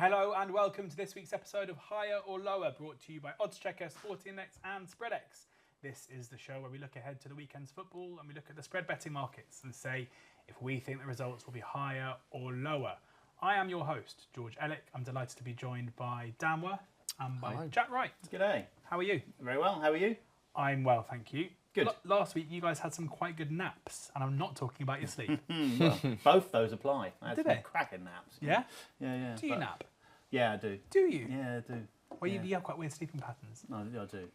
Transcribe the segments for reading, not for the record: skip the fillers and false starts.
Hello and welcome to this week's episode of Higher or Lower, brought to you by oddschecker, Sporting Index and SpreadX. This is the show where we look ahead to the weekend's football and we look at the spread betting markets and say if we think the results will be higher or lower. I am your host, George Ellick. I'm delighted to be joined by Dan Worth and by Jack Wright. G'day. How are you? Very well. How are you? I'm well, thank you. Good. Last week you guys had some quite good naps, and I'm not talking about your sleep. Well, both those apply. I had Did some they? cracking naps. Yeah? Yeah. Do you nap? Yeah, I do. Do you? Yeah, I do. Well, yeah. you have quite weird sleeping patterns. No, I do.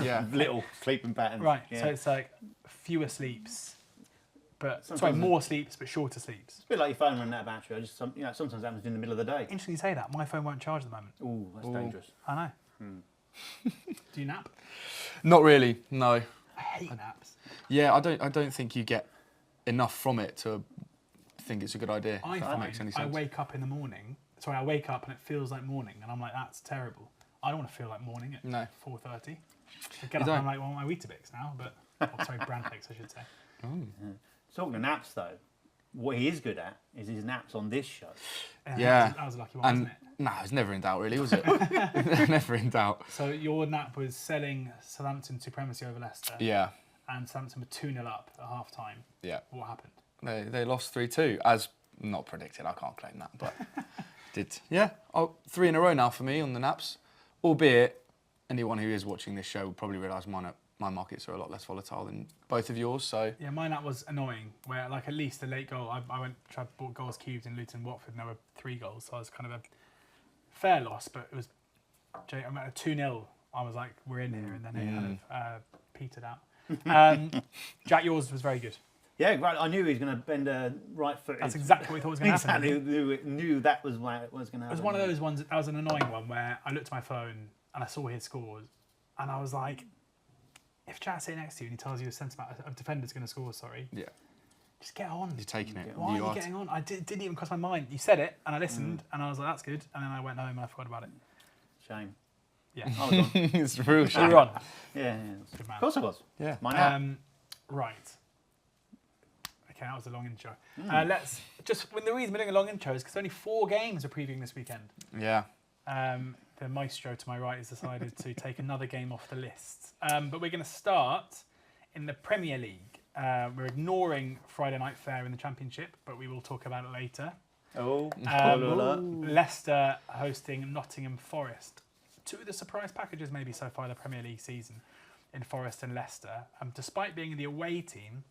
Yeah. Little sleeping patterns. Right, Yeah. so it's like fewer sleeps, but Sometimes more sleeps, but shorter sleeps. It's a bit like your phone running out of battery. Sometimes it happens in the middle of the day. Interesting you say that. My phone won't charge at the moment. Ooh, that's dangerous. I know. Do you nap? Not really, no. I hate naps. Yeah, I don't think you get enough from it to think it's a good idea. I if that makes any find I sense. wake up in the morning. Sorry, I wake up and it feels like morning, and I'm like, that's terrible. I don't want to feel like morning at No. 4:30. I get up and I'm like, well, my Weetabix now, but sorry, Brandflakes, I should say. Talking of naps, though, what he is good at is his naps on this show. Yeah. That was a lucky one, wasn't it? No, it was never in doubt, really, was it? Never in doubt. So your nap was selling Southampton supremacy over Leicester. Yeah, And Southampton were 2-0 up at half time. yeah. What happened? They lost 3-2, as not predicted. I can't claim that, but did. Yeah, 3 in a row now for me on the naps. Albeit, anyone who is watching this show will probably realise my markets are a lot less volatile than both of yours. So Yeah, my nap was annoying. Where like at least a late goal, I bought goals cubed in Luton, Watford, and there were 3 goals, so I was kind of a fair loss. But it was I'm at a 2-0. I was like, we're in here, and then it kind of petered out. Jack, yours was very good. Yeah, right. I knew he was going to bend a right foot. That's exactly what we thought was going to happen. Exactly. Knew that was why it was going to happen. It was one of those ones. That was an annoying one where I looked at my phone and I saw his scores, and I was like, if Jack's sitting next to you and he tells you a defender's going to score, yeah, just get on. you're taking it. Why are you getting on? Didn't even cross my mind. You said it, and I listened, and I was like, that's good. And then I went home and I forgot about it. Shame. Yeah. I was on. It's a real You shame. were on. Yeah. Good man. Of course I was. Yeah. My nap. Right. Okay, that was a long intro. Let's just, the reason we're doing a long intro is because only 4 games are previewing this weekend. Yeah. The maestro to my right has decided to take another game off the list. But we're going to start in the Premier League. We're ignoring Friday Night Fair in the Championship, but we will talk about it later. Leicester hosting Nottingham Forest. 2 of the surprise packages maybe so far the Premier League season in Forest and Leicester. Despite being the away team,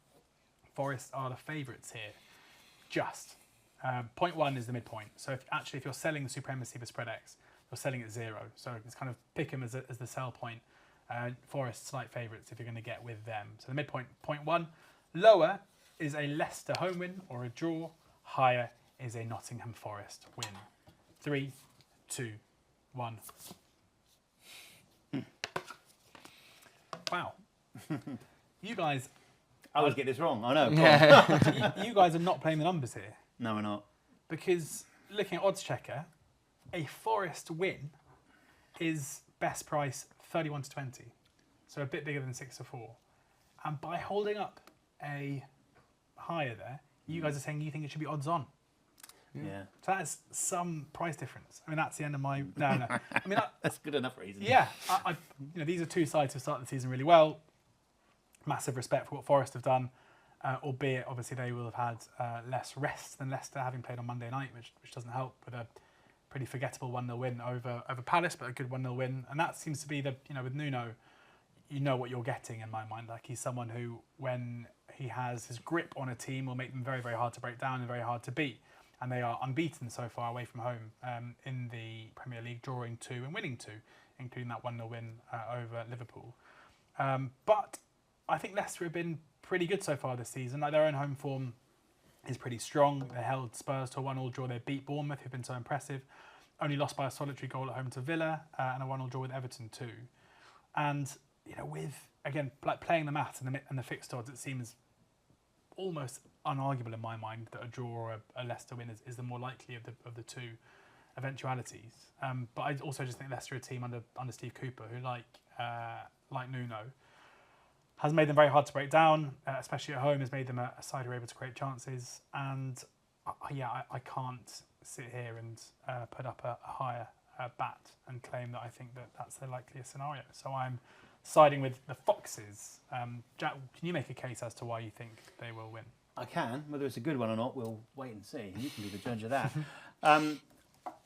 Forest are the favourites here. Just. 0.1 is the midpoint. So if you're selling the supremacy for SpreadX, you're selling at 0. So it's kind of pick them as the sell point. Forest slight favourites if you're going to get with them. So the midpoint, 0.1. Lower is a Leicester home win or a draw. Higher is a Nottingham Forest win. 3, 2, 1. Wow. You guys... I always get this wrong. I know. you guys are not playing the numbers here. No, we're not. Because looking at oddschecker, a Forest win is best price 31 to 20. So a bit bigger than 6 to 4. And by holding up a higher there, you guys are saying you think it should be odds on. Yeah. So that's some price difference. I mean, that's the end of my... No. I mean, That's good enough reason. yeah. These are 2 sides who started the season really well. Massive respect for what Forest have done, albeit obviously they will have had less rest than Leicester, having played on Monday night, which doesn't help with a pretty forgettable 1-0 win over Palace, but a good 1-0 win. And that seems to be with Nuno, you know what you're getting in my mind. Like, he's someone who, when he has his grip on a team, will make them very, very hard to break down and very hard to beat. And they are unbeaten so far away from home in the Premier League, drawing 2 and winning 2, including that 1-0 win over Liverpool. But I think Leicester have been pretty good so far this season. Like, their own home form is pretty strong. They held Spurs to a 1-1 draw. They beat Bournemouth, who've been so impressive. Only lost by a solitary goal at home to Villa, and a 1-1 draw with Everton too. And with again playing the maths and the fixed odds, it seems almost unarguable in my mind that a draw or a Leicester win is the more likely of the 2 eventualities. But I also just think Leicester are a team under Steve Cooper who, like Nuno, has made them very hard to break down, especially at home, has made them a side who are able to create chances. And I can't sit here and put up a higher bat and claim that I think that that's the likeliest scenario. So I'm siding with the Foxes. Jack, can you make a case as to why you think they will win? I can. Whether it's a good one or not, we'll wait and see. You can be the judge of that.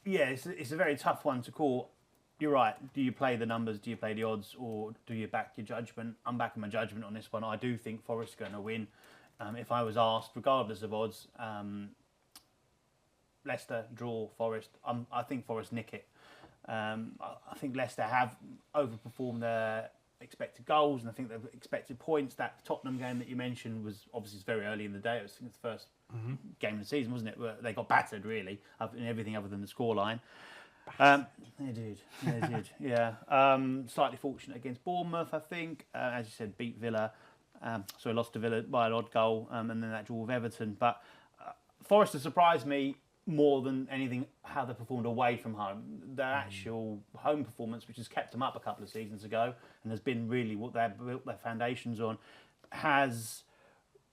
Yeah, it's a very tough one to call. You're right. Do you play the numbers? Do you play the odds? Or do you back your judgment? I'm backing my judgment on this one. I do think Forest are going to win. If I was asked, regardless of odds, Leicester, draw, Forest, I think Forest nick it. I think Leicester have overperformed their expected goals, and I think they've expected points. That Tottenham game that you mentioned was obviously very early in the day. It was, I think, the first game of the season, wasn't it? Where they got battered, really, in everything other than the scoreline. They did. Yeah. Slightly fortunate against Bournemouth, I think. As you said, beat Villa. Lost to Villa by an odd goal, and then that draw with Everton. But Forest has surprised me more than anything how they performed away from home. Their actual home performance, which has kept them up a couple of seasons ago and has been really what they've built their foundations on, has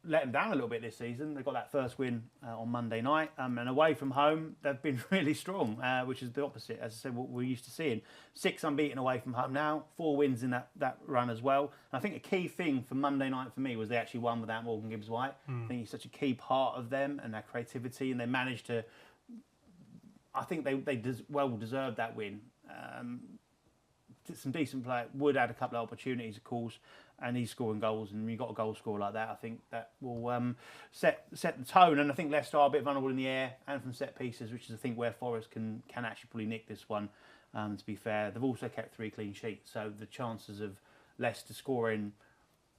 let them down a little bit this season. They got that first win on Monday night, and away from home they've been really strong, which is the opposite, as I said, what we're used to seeing. 6 unbeaten away from home now, 4 wins in that run as well. And I think a key thing for Monday night for me was they actually won without Morgan Gibbs-White. I think he's such a key part of them and their creativity, and they managed to. I think they well deserved that win. Some decent play. Wood had a couple of opportunities, of course, and he's scoring goals. And when you've got a goal scorer like that, I think that will set the tone. And I think Leicester are a bit vulnerable in the air and from set pieces, which is, I think, where Forest can actually probably nick this one. To be fair, they've also kept 3 clean sheets, so the chances of Leicester scoring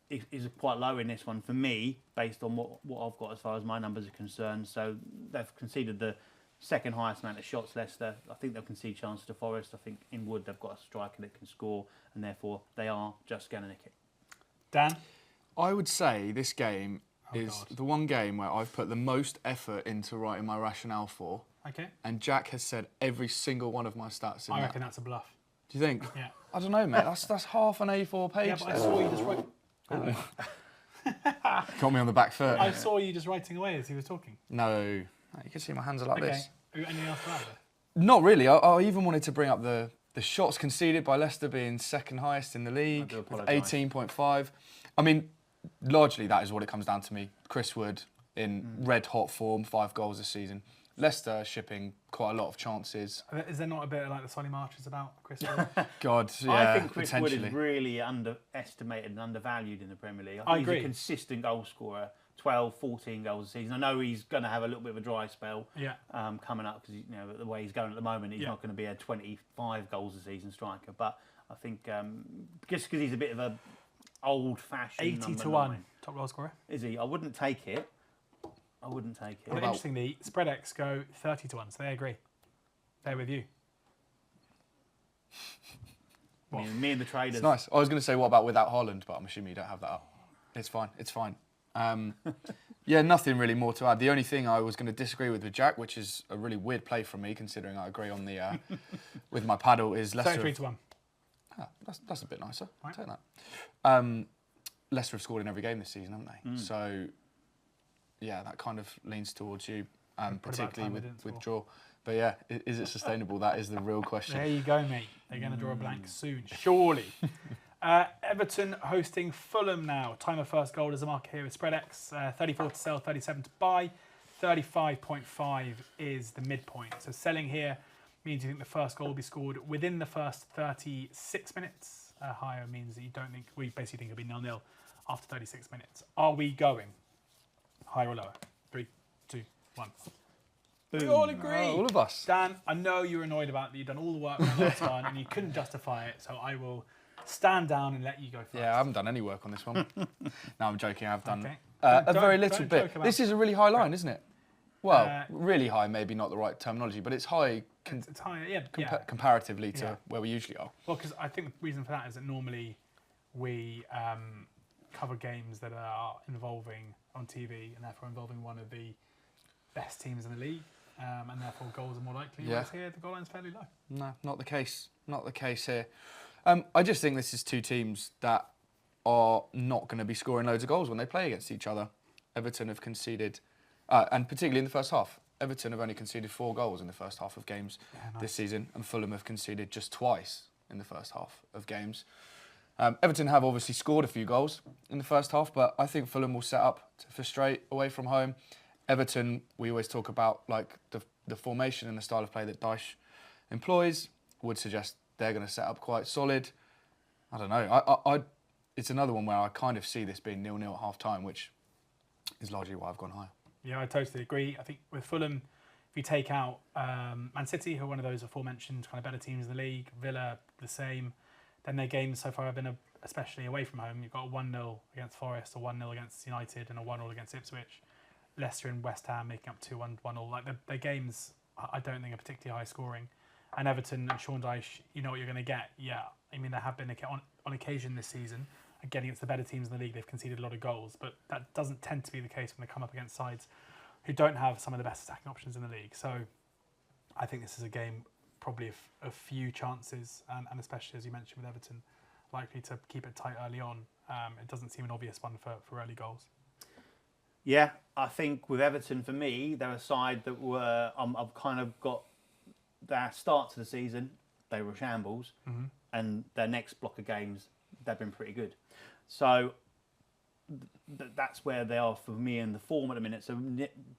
is quite low in this one for me, based on what I've got as far as my numbers are concerned. So they've conceded the second highest amount of shots, Leicester. I think they'll concede chances to Forest. I think in Wood they've got a striker that can score, and therefore they are just going to nick it. Dan? I would say this game is the one game where I've put the most effort into writing my rationale for. Okay. And Jack has said every single one of my stats in I that. reckon that's a bluff. Do you think? Yeah. I don't know, mate. That's half an A4 page. Yeah, but I saw you just Got me on the back foot. I saw you just writing away as he was talking. No. You can see my hands are like this. Anything else to add? Not really. I even wanted to bring up the shots conceded by Leicester being second highest in the league, with 18.5. I mean, largely that is what it comes down to me. Chris Wood in red hot form, 5 goals this season. Leicester shipping quite a lot of chances. Is there not a bit like the Solly Marches about Chris Wood? God, yeah, I think Chris Wood potentially. is really underestimated and undervalued in the Premier League. I He's agree. a consistent goal scorer, 12, 14 goals a season. I know he's going to have a little bit of a dry spell coming up because the way he's going at the moment, he's not going to be a 25 goals a season striker. But I think just because he's a bit of a old-fashioned 80 to 1 top goal scorer. Is he? I wouldn't take it. Well, interestingly, Spread X go 30 to 1, so they agree. They're with you. Me and the traders. It's nice. I was going to say, what about without Haaland? But I'm assuming you don't have that up. It's fine. Yeah, nothing really more to add. The only thing I was going to disagree with Jack, which is a really weird play from me, considering I agree on the with my paddle, is Leicester. 33 to 1. That's a bit nicer. Right. I'll take that. Leicester have scored in every game this season, haven't they? So, yeah, that kind of leans towards you, particularly with draw. But yeah, is it sustainable? That is the real question. There you go, mate. They're going to draw a blank soon, surely. Everton hosting Fulham now. Time of first goal is a marker here with Spread X. 34 to sell, 37 to buy. 35.5 is the midpoint. So selling here means you think the first goal will be scored within the first 36 minutes. Higher means that you don't think, we basically think it'll be 0-0 after 36 minutes. Are we going higher or lower? 3, 2, 1. We all agree. All of us. Dan, I know you're annoyed about that. You've done all the work on the last one and you couldn't justify it, so I will stand down and let you go first. Yeah, I haven't done any work on this one. No, I'm joking. I've done Okay. a very little bit. This is a really high line, isn't it? Well, really high, maybe not the right terminology, but it's high it's higher, comparatively to where we usually are. Well, because I think the reason for that is that normally we cover games that are involving on TV and therefore involving one of the best teams in the league, and therefore goals are more likely. Whereas here, the goal line's fairly low. No, not the case. Not the case here. I just think this is 2 teams that are not going to be scoring loads of goals when they play against each other. Everton have conceded, and particularly in the first half, Everton have only conceded 4 goals in the first half of games this season, and Fulham have conceded just twice in the first half of games. Everton have obviously scored a few goals in the first half, but I think Fulham will set up to frustrate away from home. Everton, we always talk about like the formation and the style of play that Dyche employs, would suggest they're going to set up quite solid. I don't know. It's another one where I kind of see this being 0-0 at half-time, which is largely why I've gone higher. Yeah, I totally agree. I think with Fulham, if you take out Man City, who are one of those aforementioned kind of better teams in the league, Villa the same, then their games so far have been, especially away from home, you've got a 1-0 against Forest, a 1-0 against United, and a 1-0 against Ipswich. Leicester and West Ham making up 2-1, 1-0. Like their games, I don't think are particularly high scoring. And Everton and Sean Dyche, you know what you're going to get. Yeah, I mean, there have been on occasion this season, again against the better teams in the league, they've conceded a lot of goals, but that doesn't tend to be the case when they come up against sides who don't have some of the best attacking options in the league. So I think this is a game probably of a few chances, and especially as you mentioned with Everton, likely to keep it tight early on. It doesn't seem an obvious one for early goals. Yeah, I think with Everton, for me, they're a side that were I've kind of got their start to the season, they were shambles, and their next block of games, they've been pretty good. So that's where they are for me in the form at the minute. So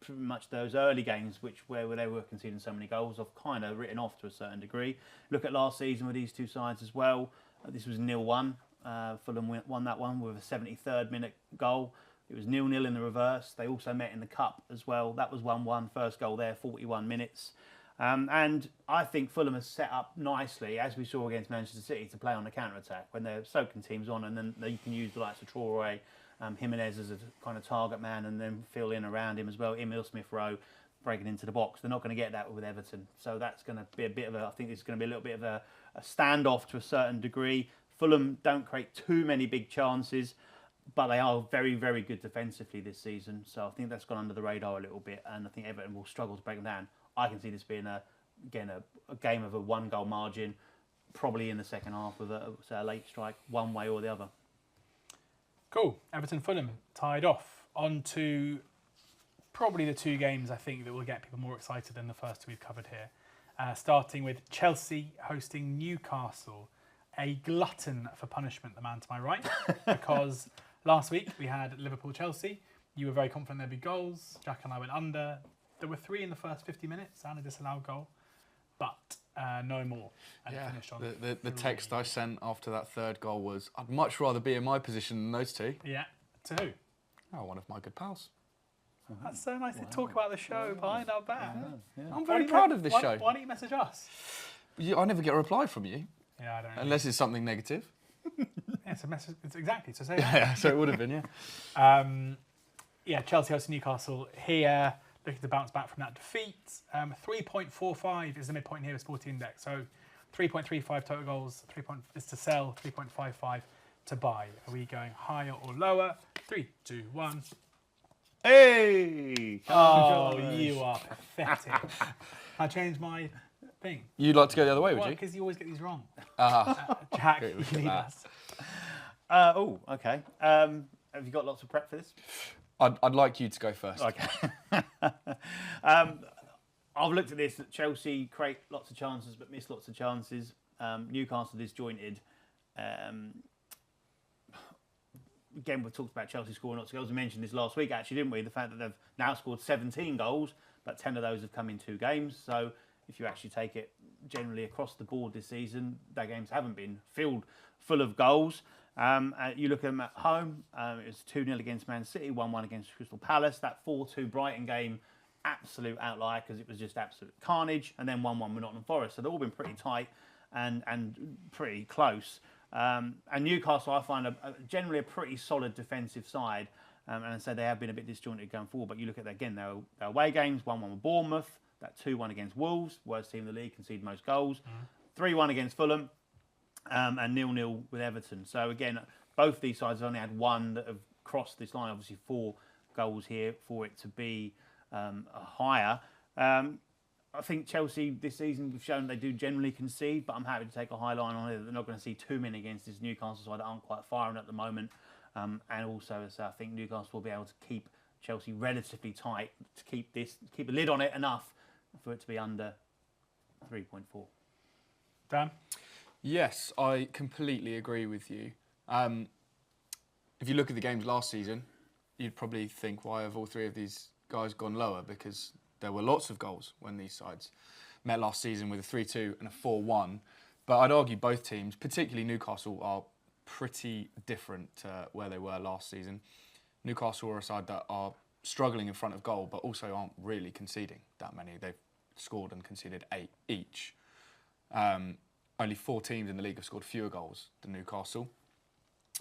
pretty much those early games, where they were conceding so many goals, I've kind of written off to a certain degree. Look at last season with these two sides as well. This was 0-1. Fulham won that one with a 73rd minute goal. It was 0-0 in the reverse. They also met in the cup as well. That was 1-1. First goal there, 41 minutes. And I think Fulham has set up nicely, as we saw against Manchester City, to play on the counter-attack when they're soaking teams on, and then you can use the likes of Traore, Jimenez as a kind of target man, and then fill in around him as well. Emil Smith-Rowe breaking into the box. They're not going to get that with Everton. So that's going to be a bit of I think it's going to be a little bit of a standoff to a certain degree. Fulham don't create too many big chances, but they are very, very good defensively this season. So I think that's gone under the radar a little bit, and I think Everton will struggle to break them down. I can see this being a game of a 1-goal margin, probably in the second half with a late strike, one way or the other. Cool. Everton-Fulham tied off. On to probably the two games I think that will get people more excited than the first two we've covered here. Starting with Chelsea hosting Newcastle. A glutton for punishment, the man to my right, because last week we had Liverpool-Chelsea. You were very confident there'd be goals. Jack and I went under. There were 3 in the first 50 minutes and a disallowed goal, but no more. And it finished on the text I sent after that third goal was, I'd much rather be in my position than those two. Yeah. To who? Oh, one of my good pals. That's so nice to talk about the show behind our back. Yeah. I'm very proud of this show. Why don't you message us? I never get a reply from you. Yeah, I don't know. Unless it's something negative. Yeah, it's a message. It's exactly. So say Yeah, that. so it would have been, yeah. Chelsea hosting Newcastle here, looking to bounce back from that defeat. 3.45 is the midpoint here with Sporty Index. So 3.35 total goals, 3 is to sell, 3.55 to buy. Are we going higher or lower? 3, 2, 1. Hey! Oh, you are pathetic. I changed my thing. You'd like to go the other way, would you? Because you always get these wrong. Great, Jack, we you can need do us. Okay. Have you got lots of prep for this? I'd like you to go first. Okay. I've looked at this. Chelsea create lots of chances but miss lots of chances. Newcastle disjointed. Again, we've talked about Chelsea scoring lots of goals. We mentioned this last week, actually, didn't we? The fact that they've now scored 17 goals, but 10 of those have come in 2 games. So if you actually take it generally across the board this season, their games haven't been filled full of goals. You look at them at home, it was 2-0 against Man City, 1-1 against Crystal Palace. That 4-2 Brighton game, absolute outlier because it was just absolute carnage. And then 1-1 with Nottingham Forest. So they've all been pretty tight and pretty close. And Newcastle, I find, generally a pretty solid defensive side. And so they have been a bit disjointed going forward. But you look at, again, their away games, 1-1 with Bournemouth, that 2-1 against Wolves, worst team in the league, conceded most goals. 3-1 against Fulham, and 0-0 with Everton. So again, both these sides have only had one that have crossed this line. Obviously 4 goals here for it to be higher. I think Chelsea this season have shown they do generally concede, but I'm happy to take a high line on it. They're not going to see too many against this Newcastle side that aren't quite firing at the moment. And also, so I think Newcastle will be able to keep Chelsea relatively tight to keep a lid on it enough for it to be under 3.4. Dan? Yes, I completely agree with you. If you look at the games last season, you'd probably think, why have all three of these guys gone lower? Because there were lots of goals when these sides met last season with a 3-2 and a 4-1. But I'd argue both teams, particularly Newcastle, are pretty different to where they were last season. Newcastle are a side that are struggling in front of goal, but also aren't really conceding that many. They've scored and conceded 8 each. Only 4 teams in the league have scored fewer goals than Newcastle.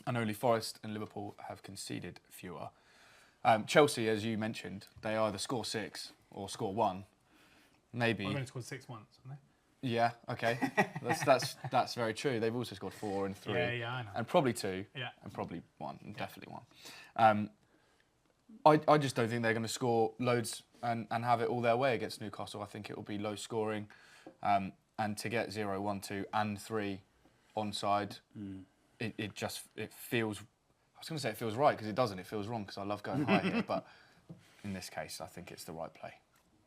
And only Forest and Liverpool have conceded fewer. Chelsea, as you mentioned, they either score 6 or score 1. Maybe. Well, they've only scored 6 once, haven't they? Yeah, okay. That's very true. They've also scored 4 and 3. Yeah, I know. And probably 2. Yeah. And probably 1, and definitely 1. I just don't think they're going to score loads and have it all their way against Newcastle. I think it will be low scoring. And to get 0, 1, 2 and 3 onside, it feels... I was going to say it feels right, because it doesn't. It feels wrong, because I love going high here. But in this case, I think it's the right play.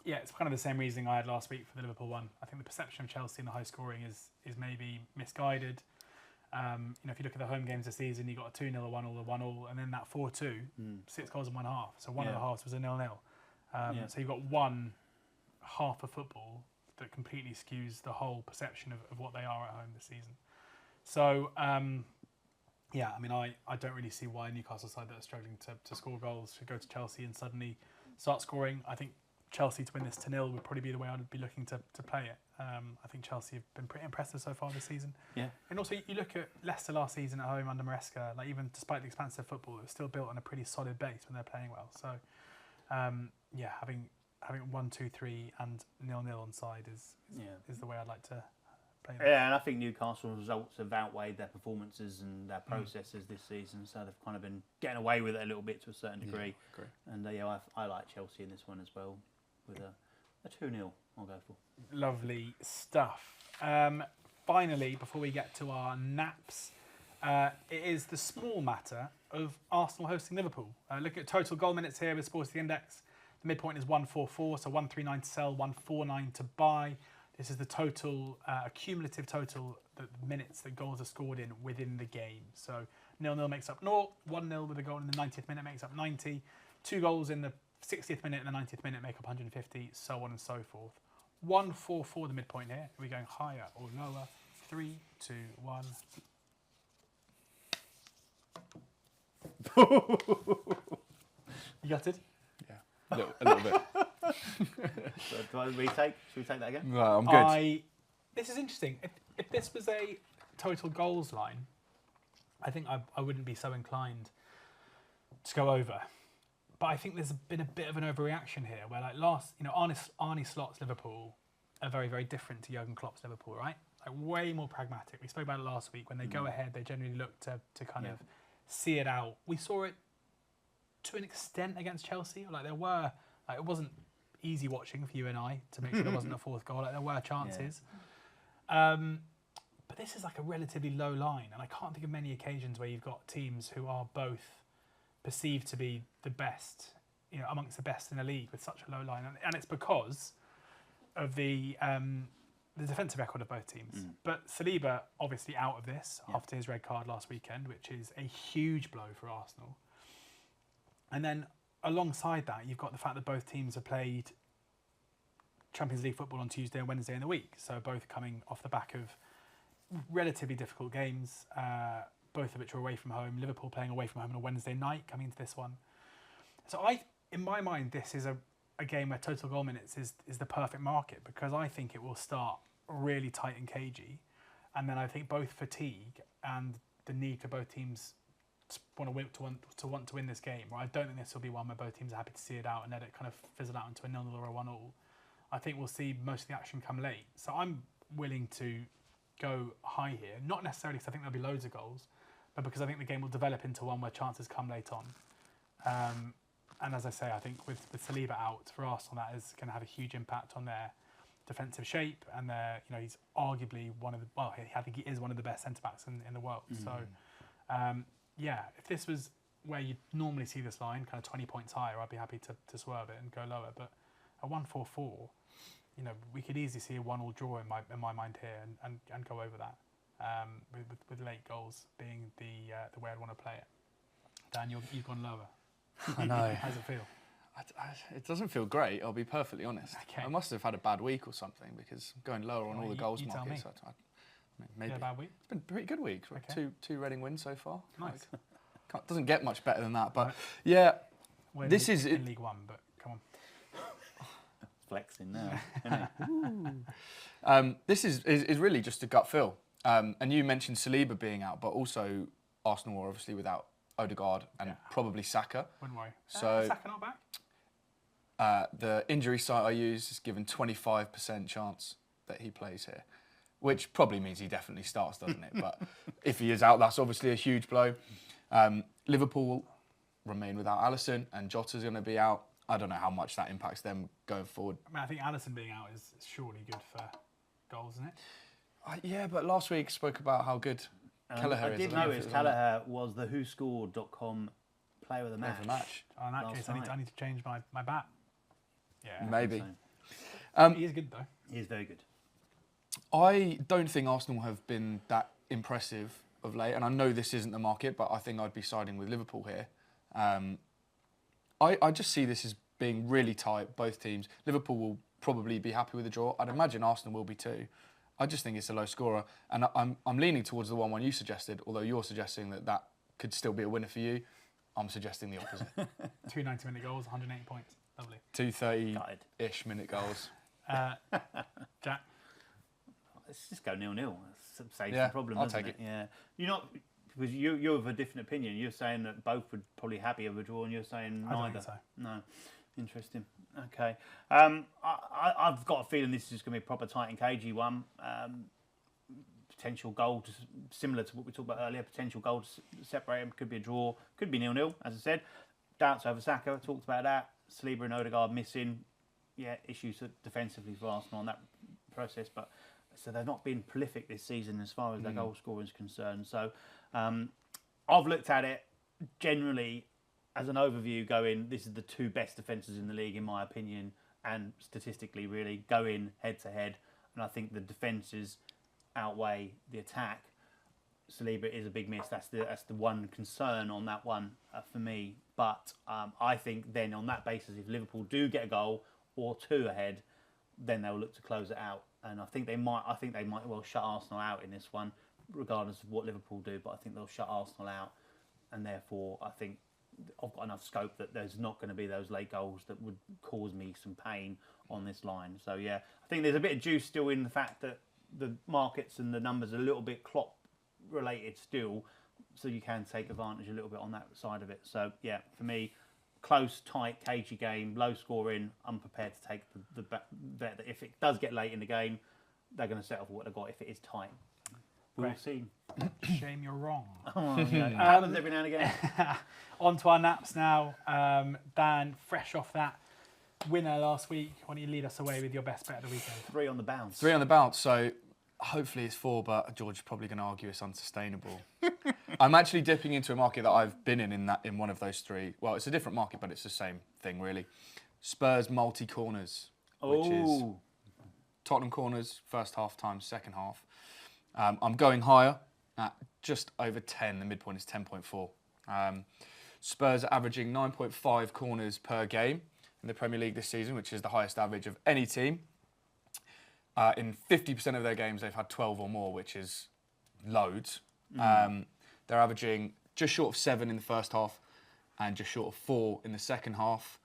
Yeah, it's kind of the same reasoning I had last week for the Liverpool one. I think the perception of Chelsea in the high scoring is maybe misguided. If you look at the home games this season, you got a 2-0, a 1-0, a 1-0, and then that 4-2, 6 goals in one half. So one of the halves was a 0-0. So you've got one half of football that completely skews the whole perception of what they are at home this season. So, I don't really see why Newcastle side that are struggling to score goals should go to Chelsea and suddenly start scoring. I think Chelsea to win this 2-0 would probably be the way I'd be looking to play it. I think Chelsea have been pretty impressive so far this season. Yeah. And also, you look at Leicester last season at home under Maresca, like even despite the expansive football, it was still built on a pretty solid base when they're playing well. So, having 1, 2, 3 and 0-0 on side is the way I'd like to play them. Yeah, and I think Newcastle's results have outweighed their performances and their processes this season, so they've kind of been getting away with it a little bit to a certain degree. Agree. And I like Chelsea in this one as well, with a 2-0 I'll go for. Lovely stuff. Finally, before we get to our naps, it is the small matter of Arsenal hosting Liverpool. Looking at total goal minutes here with Sports the Index, the midpoint is 144, so 139 to sell, 149 to buy. This is the total, cumulative total, the minutes that goals are scored in within the game. So 0-0 makes up 0, 1-0 with a goal in the 90th minute makes up 90, 2 goals in the 60th minute and the 90th minute make up 150, so on and so forth. 144 the midpoint here. Are we going higher or lower? 3, 2, 1. You got it? Yeah, a little bit. So, do I retake? Should we take that again? No, I'm good. This is interesting. If this was a total goals line, I think I wouldn't be so inclined to go over. But I think there's been a bit of an overreaction here, where like Arne Slot's Liverpool are very, very different to Jurgen Klopp's Liverpool, right? Like way more pragmatic. We spoke about it last week. When they go ahead, they generally look to kind of see it out. We saw it to an extent against Chelsea. Like it wasn't easy watching for you and I to make sure there wasn't a fourth goal. Like there were chances. But this is like a relatively low line, and I can't think of many occasions where you've got teams who are both perceived to be the best, amongst the best in the league with such a low line, and it's because of the defensive record of both teams. But Saliba obviously out of this after his red card last weekend, which is a huge blow for Arsenal. And then alongside that, you've got the fact that both teams have played Champions League football on Tuesday and Wednesday in the week, so both coming off the back of relatively difficult games. Both of which are away from home. Liverpool playing away from home on a Wednesday night coming into this one. So in my mind, this is a game where total goal minutes is the perfect market, because I think it will start really tight and cagey. And then I think both fatigue and the need for both teams to want to win this game, or I don't think this will be one where both teams are happy to see it out and let it kind of fizzle out into a 0-0 or a 1-0. I think we'll see most of the action come late. So I'm willing to go high here, not necessarily because I think there'll be loads of goals, but because I think the game will develop into one where chances come late on. And as I say, I think with Saliba out for Arsenal, that is going to have a huge impact on their defensive shape, and he's arguably I think he is one of the best centre-backs in the world. So, if this was where you normally see this line, kind of 20 points higher, I'd be happy to swerve it and go lower. But at 144, we could easily see a 1-1 draw in my mind here and go over that. With late goals being the way I'd want to play it. Dan, you've gone lower. I know. How does it feel? It doesn't feel great, I'll be perfectly honest. Okay. I must have had a bad week or something because I'm going lower on all the goals you tell markets. me. Maybe. You had a bad week? It's been a pretty good week. Okay. Two Reading wins so far. Nice. Doesn't get much better than that. But Right. yeah, We're this is in League One, but come on. Flexing now. Isn't it? this is really just a gut feel. And you mentioned Saliba being out, but also Arsenal are obviously without Odegaard and probably Saka. Wouldn't worry. So Saka not back? the injury site I use is given 25% chance that he plays here, which probably means he definitely starts, doesn't it? But if he is out, that's obviously a huge blow. Liverpool will remain without Alisson, and Jota's going to be out. I don't know how much that impacts them going forward. I mean, I think Alisson being out is surely good for goals, isn't it? Yeah, but last week spoke about how good Kelleher is. I did don't know if notice it was on Kelleher was the WhoScored.com player of the Player match. of the match. Oh, in that Last case, night. I need to change my bat. Yeah. Maybe. So, He is good, though. he is very good. I don't think Arsenal have been that impressive of late, and I know this isn't the market, but I think I'd be siding with Liverpool here. I just see this as being really tight, both teams. Liverpool will probably be happy with the draw. I'd imagine Arsenal will be too. I just think it's a low scorer, and I'm leaning towards the 1-1 you suggested, although you're suggesting that could still be a winner for you. I'm suggesting the opposite. 2 90-minute goals, 180 points. Lovely. 230-ish minute goals. Jack? Let's just go 0-0. Saves Yeah, the problem, I'll doesn't take it? Yeah. You're not, because you're of a different opinion. You're saying that both would probably happy with a draw, and you're saying I don't neither. think so. No. Interesting. Okay. I've got a feeling this is going to be a proper tight and cagey one. Potential goal, similar to what we talked about earlier. Potential goal to separate them. Could be a draw. Could be 0-0, as I said. Doubts over Saka. Talked about that. Saliba and Odegaard missing. Yeah, issues defensively for Arsenal on that process. But so they've not been prolific this season as far as their goal scoring is concerned. So I've looked at it generally as an overview going, this is the two best defences in the league, in my opinion, and statistically, really, going head-to-head. And I think the defences outweigh the attack. Saliba is a big miss. That's the one concern on that one for me. But I think then on that basis, if Liverpool do get a goal or two ahead, then they'll look to close it out. And I think they might well shut Arsenal out in this one, regardless of what Liverpool do. But I think they'll shut Arsenal out, and therefore I think I've got enough scope that there's not going to be those late goals that would cause me some pain on this line. So yeah, I think there's a bit of juice still in the fact that the markets and the numbers are a little bit Klopp related still, so you can take advantage a little bit on that side of it. So yeah, for me, close, tight, cagey game, low scoring. I'm prepared to take the bet that if it does get late in the game, they're going to settle for what they've got. If it is tight, we'll Great. see. Shame you're wrong. Oh, yeah. It happens every now and again. On to our naps now. Dan, fresh off that winner last week, why don't you lead us away with your best bet of the weekend? 3 on the bounce. 3 on the bounce, so hopefully it's 4, but George is probably going to argue it's unsustainable. I'm actually dipping into a market that I've been in one of those 3. Well, it's a different market, but it's the same thing, really. Spurs multi-corners, which is Tottenham corners, first half times second half. I'm going higher at just over 10. The midpoint is 10.4. Spurs are averaging 9.5 corners per game in the Premier League this season, which is the highest average of any team. In 50% of their games, they've had 12 or more, which is loads. They're averaging just short of 7 in the first half and just short of 4 in the second half.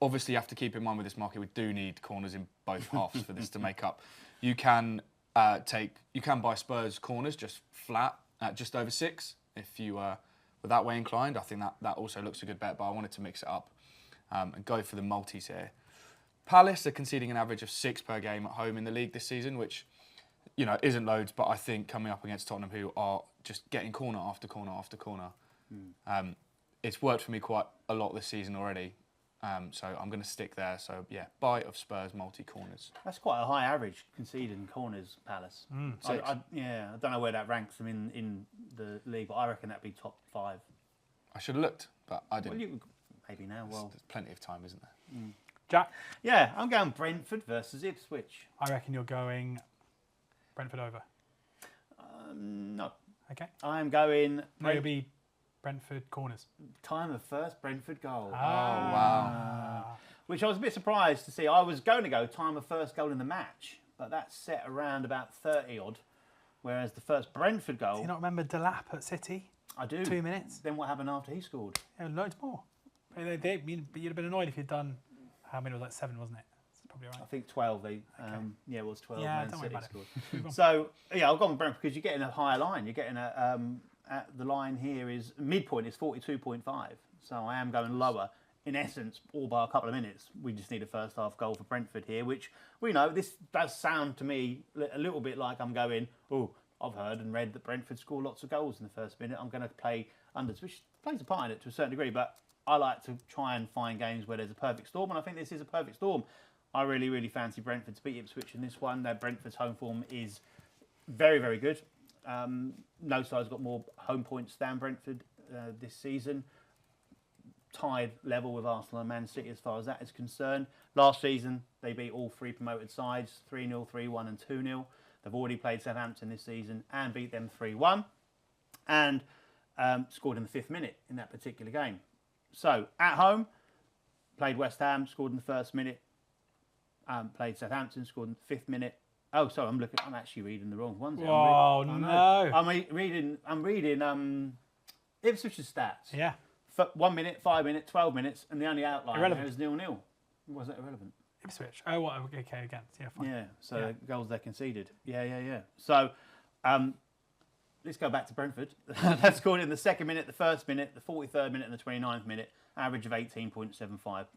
Obviously, you have to keep in mind with this market, we do need corners in both halves for this to make up. You can buy Spurs corners just flat at just over 6 if you were that way inclined. I think that also looks a good bet, but I wanted to mix it up and go for the multis here. Palace are conceding an average of 6 per game at home in the league this season, which isn't loads, but I think coming up against Tottenham, who are just getting corner after corner after corner, it's worked for me quite a lot this season already. So I'm going to stick there. So yeah, buy of Spurs multi-corners. That's quite a high average conceded in corners, Palace. Six. I don't know where that ranks them in the league, but I reckon that'd be top 5. I should have looked, but I didn't. Well, maybe now. Well, There's plenty of time, isn't there? Jack, yeah, I'm going Brentford versus Ipswich. I reckon you're going Brentford over. No, Okay. I'm going No, it'll be Brentford corners. time of first Brentford goal. Wow. Which I was a bit surprised to see. I was going to go time of first goal in the match, but that's set around about 30 odd. Whereas the first Brentford goal, Do you not remember Delap at City? I do. 2 minutes. Then what happened after he scored? Yeah, loads more. But you'd have been annoyed if you'd done, how many was like 7, wasn't it? That's probably I right. think 12. It was 12. Yeah, Man don't worry City about it. scored. Move on. So yeah, I've gone with Brentford because you're getting a higher line. You're getting at the line here is midpoint is 42.5. So I am going lower. In essence, all by a couple of minutes. We just need a first half goal for Brentford here, which we know this does sound to me a little bit like I'm going. Oh, I've heard and read that Brentford score lots of goals in the first minute. I'm going to play unders, which plays a part in it to a certain degree. But I like to try and find games where there's a perfect storm, and I think this is a perfect storm. I really, really fancy Brentford to beat Ipswich in this one. Brentford's home form is very, very good. No side's got more home points than Brentford this season. Tied level with Arsenal and Man City as far as that is concerned. Last season, they beat all 3 promoted sides, 3-0, 3-1 and 2-0. They've already played Southampton this season and beat them 3-1 and scored in the 5th minute in that particular game. So, at home, played West Ham, scored in the 1st minute. Played Southampton, scored in the 5th minute. Oh, sorry, I'm actually reading the wrong ones. Oh, no. I'm reading Ipswich's stats. Yeah. 1 minute, 5 minutes, 12 minutes, and the only outline Irrelevant. is 0-0. Was it irrelevant? Ipswich. Oh, what? Okay, against. Yeah, fine. Yeah, so Yeah. goals they conceded. Yeah. So let's go back to Brentford. They scored in the 2nd minute, the 1st minute, the 43rd minute, and the 29th minute. Average of 18.75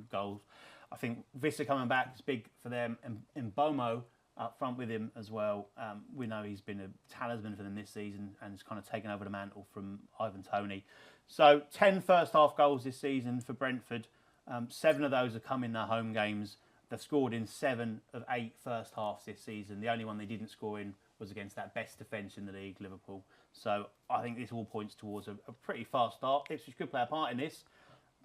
goals. I think Vista coming back is big for them, and Bomo up front with him as well. We know he's been a talisman for them this season and has kind of taken over the mantle from Ivan Toney. So 10 first half goals this season for Brentford. 7 of those have come in their home games. They've scored in 7 of 8 first halves this season. The only one they didn't score in was against that best defence in the league, Liverpool. So I think this all points towards a pretty fast start. Ipswich could play a part in this,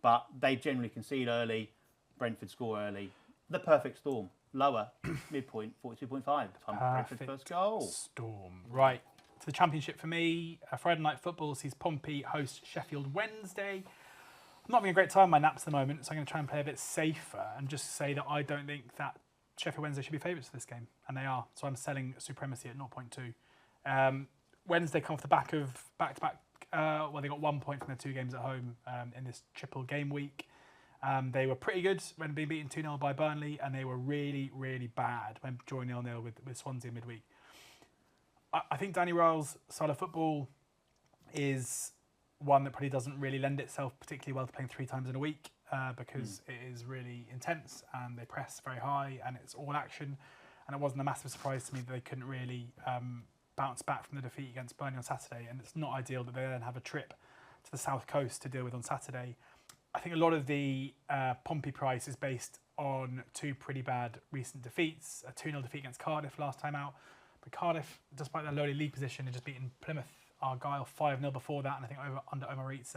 but they generally concede early. Brentford score early. The perfect storm. Lower, midpoint, 42.5. Brentford's first goal. Storm. Right. To the Championship for me, Friday night football sees Pompey host Sheffield Wednesday. I'm not having a great time on my naps at the moment, so I'm going to try and play a bit safer and just say that I don't think that Sheffield Wednesday should be favourites for this game, and they are. So I'm selling Supremacy at 0.2. Wednesday come off the back of back-to-back. They got 1 point from their 2 games at home in this triple game week. They were pretty good when being beaten 2-0 by Burnley, and they were really, really bad when drawing 0-0 with Swansea midweek. I think Danny Riles' style of football is one that probably doesn't really lend itself particularly well to playing 3 times in a week because it is really intense and they press very high and it's all action. And it wasn't a massive surprise to me that they couldn't really bounce back from the defeat against Burnley on Saturday. And it's not ideal that they then have a trip to the south coast to deal with on Saturday. I think a lot of the Pompey price is based on 2 pretty bad recent defeats. A 2-0 defeat against Cardiff last time out. But Cardiff, despite their lowly league position, had just beaten Plymouth Argyle 5-0 before that. And I think under Emirates,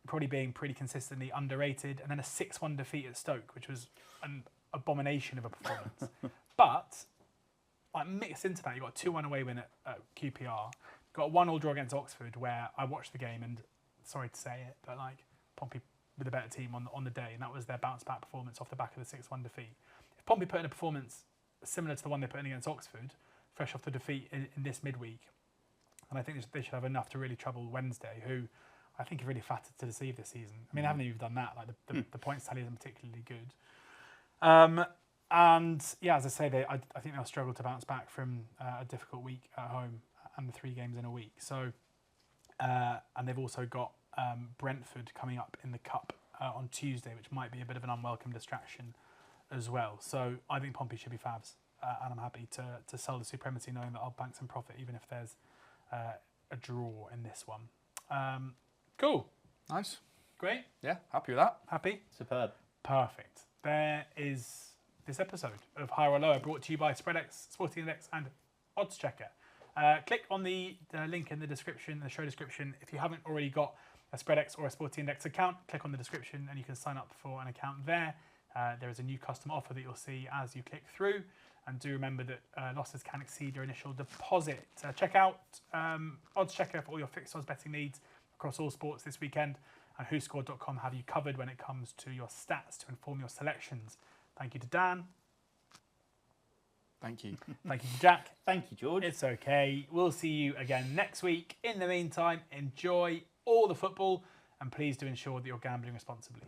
probably being pretty consistently underrated. And then a 6-1 defeat at Stoke, which was an abomination of a performance. But mixed into that, you got a 2-1 away win at QPR. Got a 1-1 draw against Oxford, where I watched the game and, sorry to say it, but Pompey with a better team on the day, and that was their bounce back performance off the back of the 6-1 defeat. If Pompey put in a performance similar to the one they put in against Oxford, fresh off the defeat in this midweek, and I think they should have enough to really trouble Wednesday, who I think have really flattered to deceive this season. I mean, they haven't even done that. The points tally isn't particularly good. And yeah, as I say, I think they'll struggle to bounce back from a difficult week at home and the 3 games in a week. So, and they've also got Brentford coming up in the Cup on Tuesday, which might be a bit of an unwelcome distraction as well. So I think Pompey should be favs, and I'm happy to sell the Supremacy knowing that I'll bank some profit even if there's a draw in this one. Cool. Nice. Great. Yeah, happy with that. Happy? Superb. Perfect. There is this episode of Higher or Lower brought to you by SpreadX, Sporting Index and oddschecker. Click on the link in the description, the show description. If you haven't already got a SpreadX or a Sporting Index account, click on the description and you can sign up for an account there. There is a new custom offer that you'll see as you click through. And do remember that losses can exceed your initial deposit. Check out oddschecker for all your fixed odds betting needs across all sports this weekend. And whoscored.com have you covered when it comes to your stats to inform your selections. Thank you to Dan. Thank you. Thank you to Jack. Thank you, George. It's okay. We'll see you again next week. In the meantime, enjoy all the football and please do ensure that you're gambling responsibly.